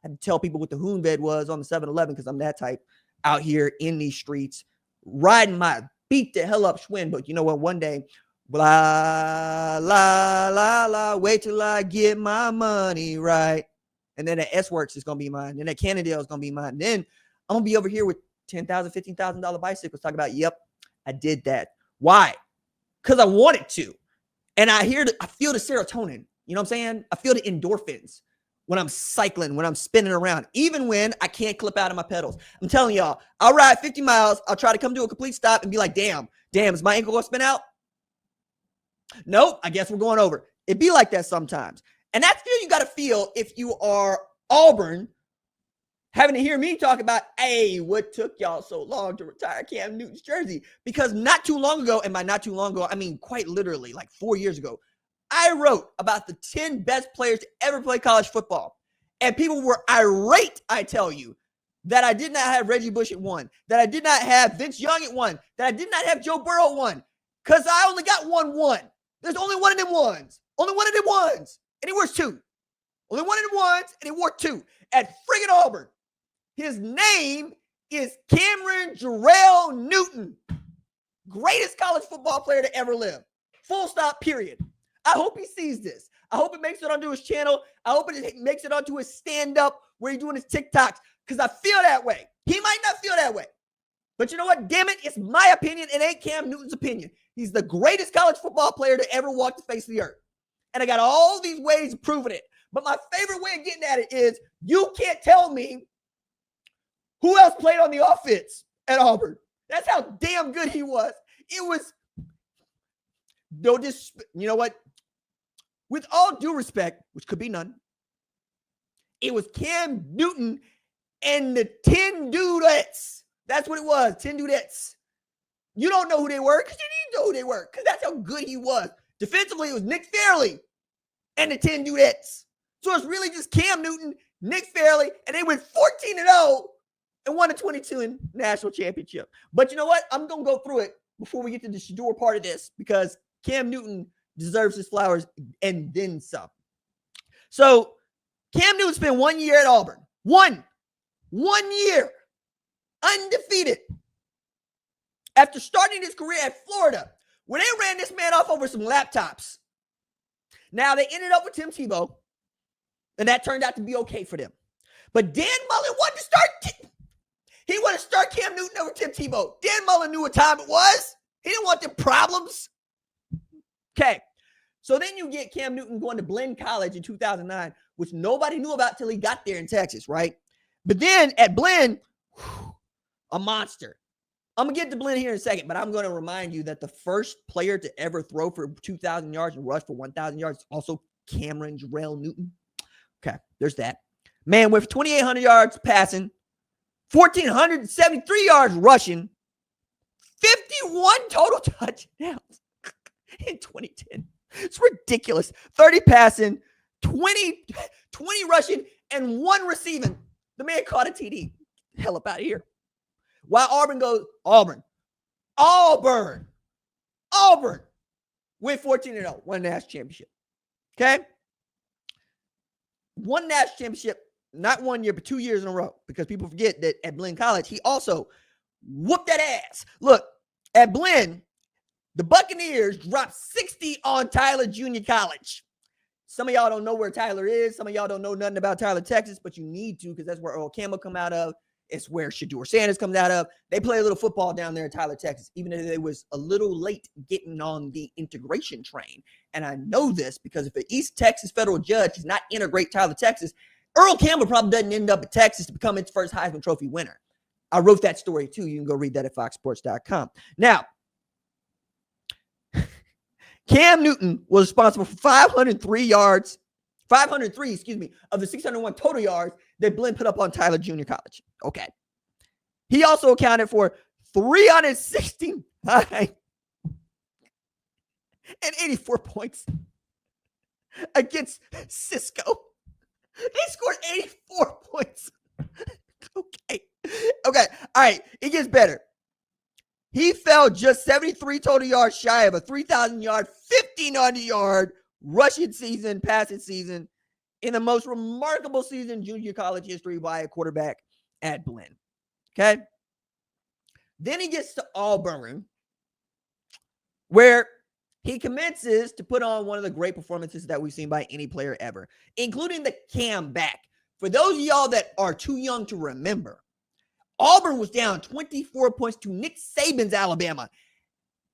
I had to tell people what the hoon bed was on the 7-Eleven because I'm that type out here in these streets, riding my beat the hell up Schwinn. But you know what? One day, blah, la, la, la, wait till I get my money right. And then that S-Works is going to be mine. Then that Cannondale is going to be mine. Then I'm going to be over here with $10,000, $15,000 bicycles talking about, yep, I did that. Why? Because I wanted to. And I feel the serotonin. You know what I'm saying? I feel the endorphins when I'm cycling, when I'm spinning around, even when I can't clip out of my pedals. I'm telling y'all, I'll ride 50 miles. I'll try to come to a complete stop and be like, damn, is my ankle going to spin out? Nope, I guess we're going over. It be like that sometimes. And that's feel you got to feel if you are Auburn, having to hear me talk about, hey, what took y'all so long to retire Cam Newton's jersey? Because not too long ago, and by not too long ago, I mean quite literally like 4 years ago, I wrote about the 10 best players to ever play college football. And people were irate, I tell you, that I did not have Reggie Bush at 1, that I did not have Vince Young at 1, that I did not have Joe Burrow at 1, because I only got 1-1. There's only one of them ones. Only one of them ones. And he wears 2. Only one of them ones, and he wore 2 at friggin' Auburn. His name is Cameron Jarrell Newton. Greatest college football player to ever live. Full stop, period. I hope he sees this. I hope it makes it onto his channel. I hope it makes it onto his stand-up where he's doing his TikToks, because I feel that way. He might not feel that way. But you know what? Damn it, it's my opinion. It ain't Cam Newton's opinion. He's the greatest college football player to ever walk the face of the earth. And I got all these ways of proving it. But my favorite way of getting at it is you can't tell me who else played on the offense at Auburn. That's how damn good he was. It was, you know what? With all due respect, which could be none, it was Cam Newton and the 10 dudettes. That's what it was, 10 dudettes. You don't know who they were because you didn't know who they were, because that's how good he was. Defensively, it was Nick Fairley and the 10 dudettes. So it's really just Cam Newton, Nick Fairley, and they went 14-0 and won a 22 national championship. But you know what? I'm going to go through it before we get to the Shedeur part of this, because Cam Newton deserves his flowers and then some. So Cam Newton spent 1 year at Auburn. One year. Undefeated. After starting his career at Florida, where they ran this man off over some laptops. Now they ended up with Tim Tebow, and that turned out to be okay for them. But Dan Mullen wanted to start. He wanted to start Cam Newton over Tim Tebow. Dan Mullen knew what time it was. He didn't want them problems. Okay. So then you get Cam Newton going to Blinn College in 2009, which nobody knew about till he got there in Texas, right? But then at Blinn, a monster. I'm going to get to Blinn here in a second, but I'm going to remind you that the first player to ever throw for 2,000 yards and rush for 1,000 yards is also Cameron Jarrell Newton. Okay, there's that. Man with 2,800 yards passing, 1,473 yards rushing, 51 total touchdowns in 2010. It's ridiculous. 30 passing, 20 rushing, and 1 receiving. The man caught a TD. Hell up out of here. While Auburn goes, Auburn went 14-0, won a national championship. Okay? Won national championship, not 1 year, but 2 years in a row, because people forget that at Blinn College, he also whooped that ass. Look, at Blinn, the Buccaneers dropped 60 on Tyler Junior College. Some of y'all don't know where Tyler is. Some of y'all don't know nothing about Tyler, Texas, but you need to, because that's where Earl Campbell come out of. It's where Shedeur Sanders comes out of. They play a little football down there in Tyler, Texas, even if they was a little late getting on the integration train. And I know this because if an East Texas federal judge does not integrate Tyler, Texas, Earl Campbell probably doesn't end up at Texas to become its first Heisman Trophy winner. I wrote that story too. You can go read that at foxsports.com. Now, Cam Newton was responsible for 503 of the 601 total yards that Blinn put up on Tyler Junior College. Okay. He also accounted for 369 and 84 points against Cisco. They scored 84 points. Okay. All right. It gets better. He fell just 73 total yards shy of a 3,000 yard, 1,500 yard rushing season, passing season in the most remarkable season in junior college history by a quarterback at Blinn. Okay. Then he gets to Auburn, where he commences to put on one of the great performances that we've seen by any player ever, including the comeback. For those of y'all that are too young to remember, Auburn was down 24 points to Nick Saban's Alabama.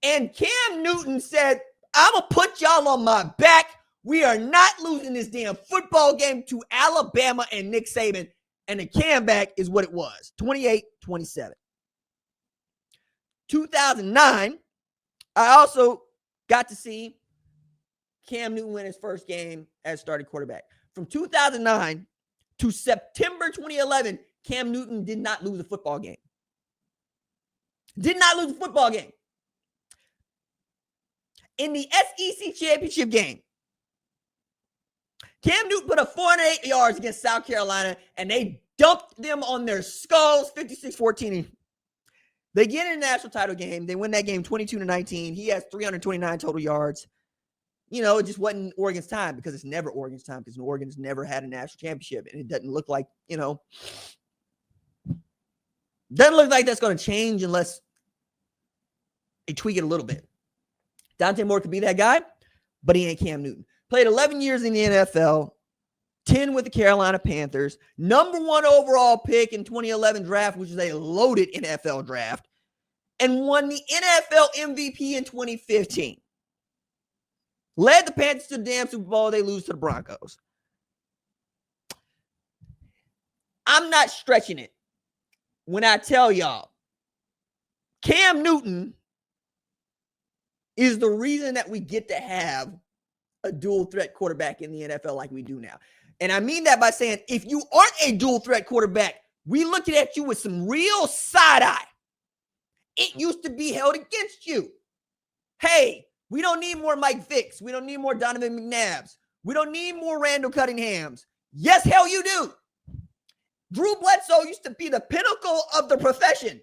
And Cam Newton said, I'm going to put y'all on my back. We are not losing this damn football game to Alabama and Nick Saban. And the comeback is what it was, 28-27. 2009, I also got to see Cam Newton win his first game as starting quarterback. From 2009 to September 2011, Cam Newton did not lose a football game. Did not lose a football game. In the SEC championship game, Cam Newton put up 408 yards against South Carolina, and they dumped them on their skulls, 56-14. They get in the national title game. They win that game 22-19. He has 329 total yards. You know, it just wasn't Oregon's time, because it's never Oregon's time, because Oregon's never had a national championship, and it doesn't look like, doesn't look like that's going to change unless they tweak it a little bit. Dante Moore could be that guy, but he ain't Cam Newton. Played 11 years in the NFL, 10 with the Carolina Panthers, number 1 overall pick in 2011 draft, which is a loaded NFL draft, and won the NFL MVP in 2015. Led the Panthers to the damn Super Bowl. They lose to the Broncos. I'm not stretching it when I tell y'all Cam Newton is the reason that we get to have a dual threat quarterback in the NFL like we do now. And I mean that by saying, if you aren't a dual threat quarterback, we looking at you with some real side eye. It used to be held against you. Hey, we don't need more Mike Vick. We don't need more Donovan McNabbs. We don't need more Randall Cunninghams. Yes, hell you do. Drew Bledsoe used to be the pinnacle of the profession.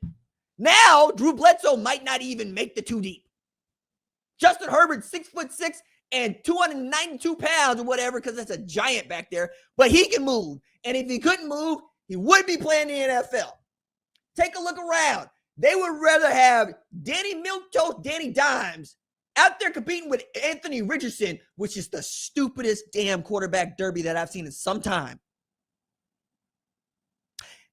Now, Drew Bledsoe might not even make the 2 deep. Justin Herbert, 6'6" and 292 pounds or whatever, because that's a giant back there, but he can move. And if he couldn't move, he would be playing in the NFL. Take a look around. They would rather have Danny Milktoast, Danny Dimes out there competing with Anthony Richardson, which is the stupidest damn quarterback derby that I've seen in some time.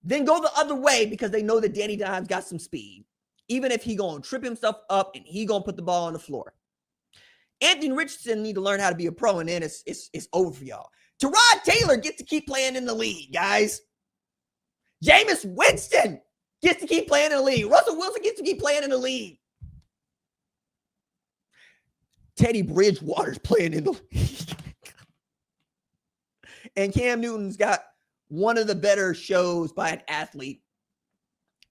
Then go the other way, because they know that Danny Dimes got some speed, even if he going to trip himself up and he going to put the ball on the floor. Anthony Richardson need to learn how to be a pro, and then it's over for y'all. Tyrod Taylor gets to keep playing in the league, guys. Jameis Winston gets to keep playing in the league. Russell Wilson gets to keep playing in the league. Teddy Bridgewater's playing in the league. And Cam Newton's got one of the better shows by an athlete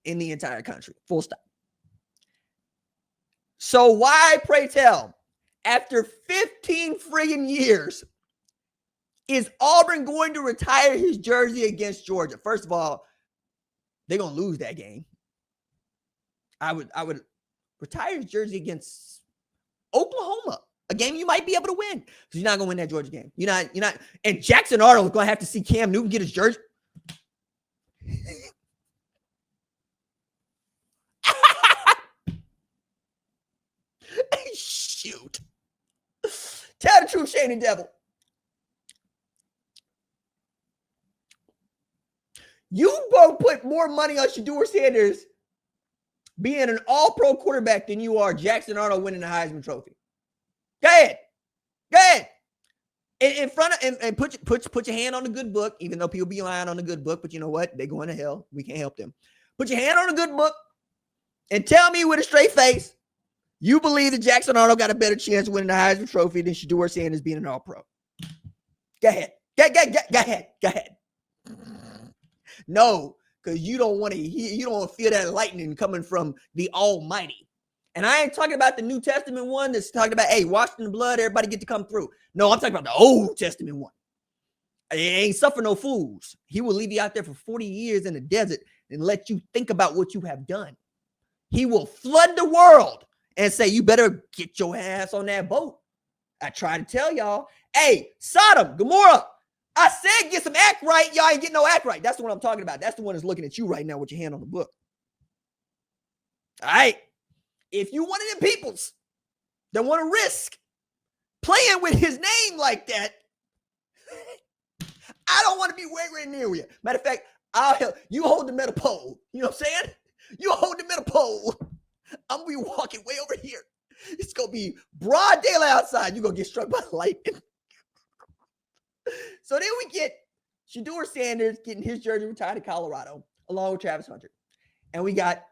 in the entire country. Full stop. So why, pray tell, after 15 friggin' years, is Auburn going to retire his jersey against Georgia? First of all, they're going to lose that game. I would retire his jersey against Oklahoma, a game you might be able to win, because you're not going to win that Georgia game. You're not. And Jackson Arnold is going to have to see Cam Newton get his jersey. Shoot. Tell the truth, Shane and Devil. You both put more money on Shedeur Sanders being an all-pro quarterback than you are Jackson Arnold winning the Heisman Trophy. Go ahead. Go ahead. In front of and put your hand on the good book, even though people be lying on the good book, but you know what? They're going to hell. We can't help them. Put your hand on the good book and tell me with a straight face, you believe that Jackson Arnold got a better chance of winning the Heisman Trophy than Shedeur Sanders being an all-pro. Go ahead. Go ahead. Go ahead. No, because you don't want to feel that lightning coming from the Almighty. And I ain't talking about the New Testament one that's talking about, hey, washed in the blood, everybody get to come through. No, I'm talking about the Old Testament one. It ain't suffer no fools. He will leave you out there for 40 years in the desert and let you think about what you have done. He will flood the world and say, you better get your ass on that boat. I try to tell y'all, hey, Sodom, Gomorrah, I said get some act right. Y'all ain't getting no act right. That's the one I'm talking about. That's the one that's looking at you right now with your hand on the book. All right. If you one of them peoples that want to risk playing with his name like that, I don't want to be way near you. Matter of fact, I'll help you hold the metal pole. You know what I'm saying? You hold the metal pole. I'm going to be walking way over here. It's going to be broad daylight outside. You're going to get struck by lightning. So then we get Shedeur Sanders getting his jersey retired in Colorado, along with Travis Hunter. And we got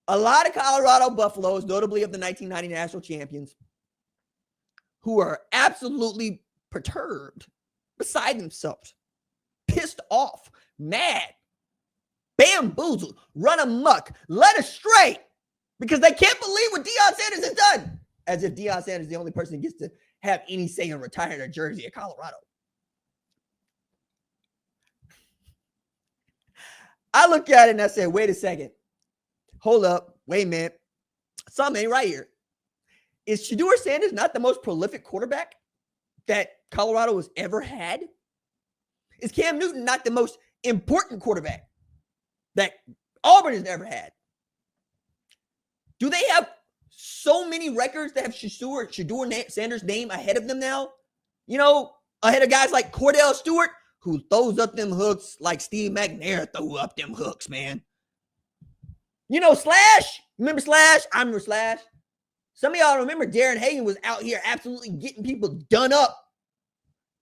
a lot of Colorado Buffaloes, notably of the 1990 national champions, who are absolutely perturbed, beside themselves, pissed off, mad, bamboozled, run amok, led astray, because they can't believe what Deion Sanders has done. As if Deion Sanders is the only person that gets to have any say in retiring a jersey at Colorado. I look at it and I say, wait a second. Hold up. Wait a minute. Something ain't right here. Is Shedeur Sanders not the most prolific quarterback that Colorado has ever had? Is Cam Newton not the most important quarterback that Auburn has ever had? Do they have so many records that have Shedeur Sanders' name ahead of them now? You know, ahead of guys like Cordell Stewart, who throws up them hooks like Steve McNair threw up them hooks, man. You know, Slash? Remember Slash? I remember Slash. Some of y'all remember Darren Hagan was out here absolutely getting people done up.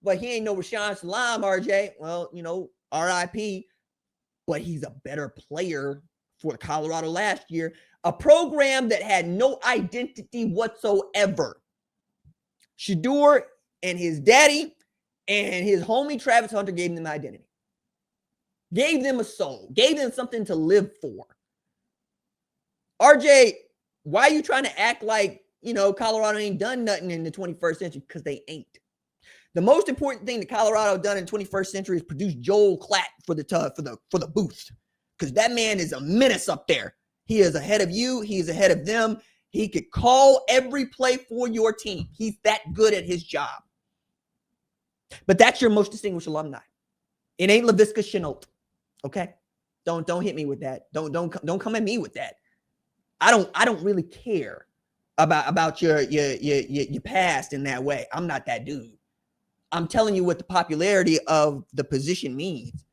But he ain't no Rashawn Salam, RJ. Well, you know, RIP. But he's a better player for Colorado last year. A program that had no identity whatsoever. Shedeur and his daddy and his homie Travis Hunter gave them identity. Gave them a soul. Gave them something to live for. RJ, why are you trying to act like, you know, Colorado ain't done nothing in the 21st century? Because they ain't. The most important thing that Colorado done in the 21st century is produce Joel Klatt for the booth. Because that man is a menace up there. He is ahead of you. He is ahead of them. He could call every play for your team. He's that good at his job. But that's your most distinguished alumni. It ain't Laviska Shenault. Okay? Don't hit me with that. Don't come at me with that. I don't really care about your past in that way. I'm not that dude. I'm telling you what the popularity of the position means.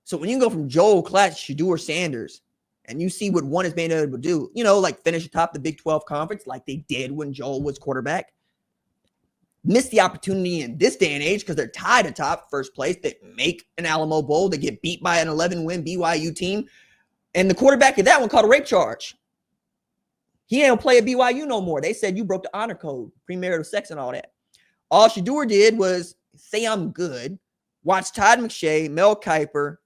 So when you go from Joel Klatt to Shedeur Sanders, and you see what one has been able to do, you know, like finish atop the Big 12 conference like they did when Joel was quarterback, miss the opportunity in this day and age because they're tied atop first place. They make an Alamo Bowl. They get beat by an 11-win BYU team. And the quarterback of that one caught a rape charge. He ain't play at BYU no more. They said you broke the honor code, premarital sex and all that. All Shedeur did was say I'm good, watch Todd McShay, Mel Kiper,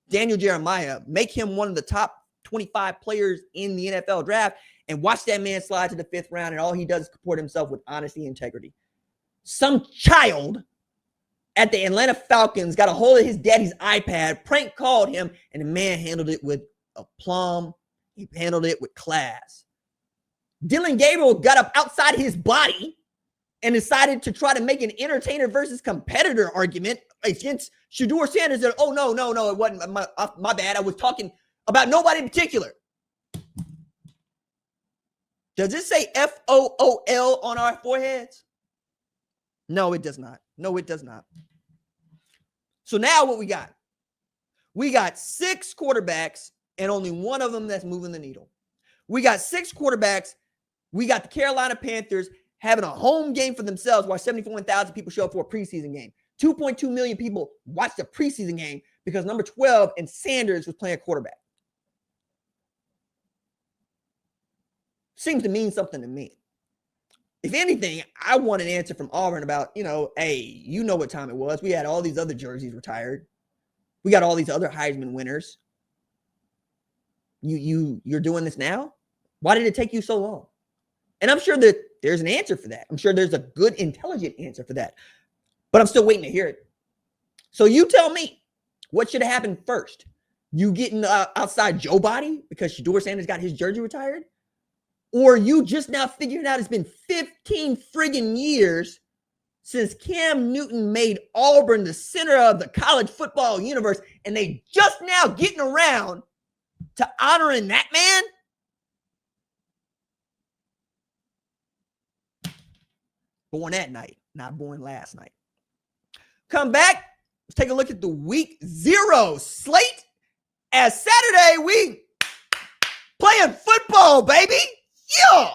Daniel Jeremiah, make him one of the top 25 players in the NFL draft, and watch that man slide to the 5th round, and all he does is comport himself with honesty and integrity. Some child at the Atlanta Falcons got a hold of his daddy's iPad, prank called him, and the man handled it with aplomb. He handled it with class. Dylan Gabriel got up outside his body and decided to try to make an entertainer versus competitor argument against Shedeur Sanders. That, oh, no, it wasn't my bad. I was talking about nobody in particular. Does it say FOOL on our foreheads? No, it does not. No, it does not. So now what we got? We got 6 quarterbacks and only one of them that's moving the needle. We got 6 quarterbacks. We got the Carolina Panthers having a home game for themselves while 74,000 people show up for a preseason game. 2.2 million people watched the preseason game because number 12 and Sanders was playing quarterback. Seems to mean something to me. If anything, I want an answer from Auburn about, you know, hey, you know what time it was. We had all these other jerseys retired. We got all these other Heisman winners. You're doing this now? Why did it take you so long? And I'm sure that there's an answer for that. I'm sure there's a good, intelligent answer for that. But I'm still waiting to hear it. So you tell me, what should have happened first? You getting outside Joe Body because Shedeur Sanders got his jersey retired? Or you just now figuring out it's been 15 friggin' years since Cam Newton made Auburn the center of the college football universe, and they just now getting around to honoring that man? Born that night, not born last night. Come back. Let's take a look at the week 0 slate. As Saturday, we playing football, baby. Yeah.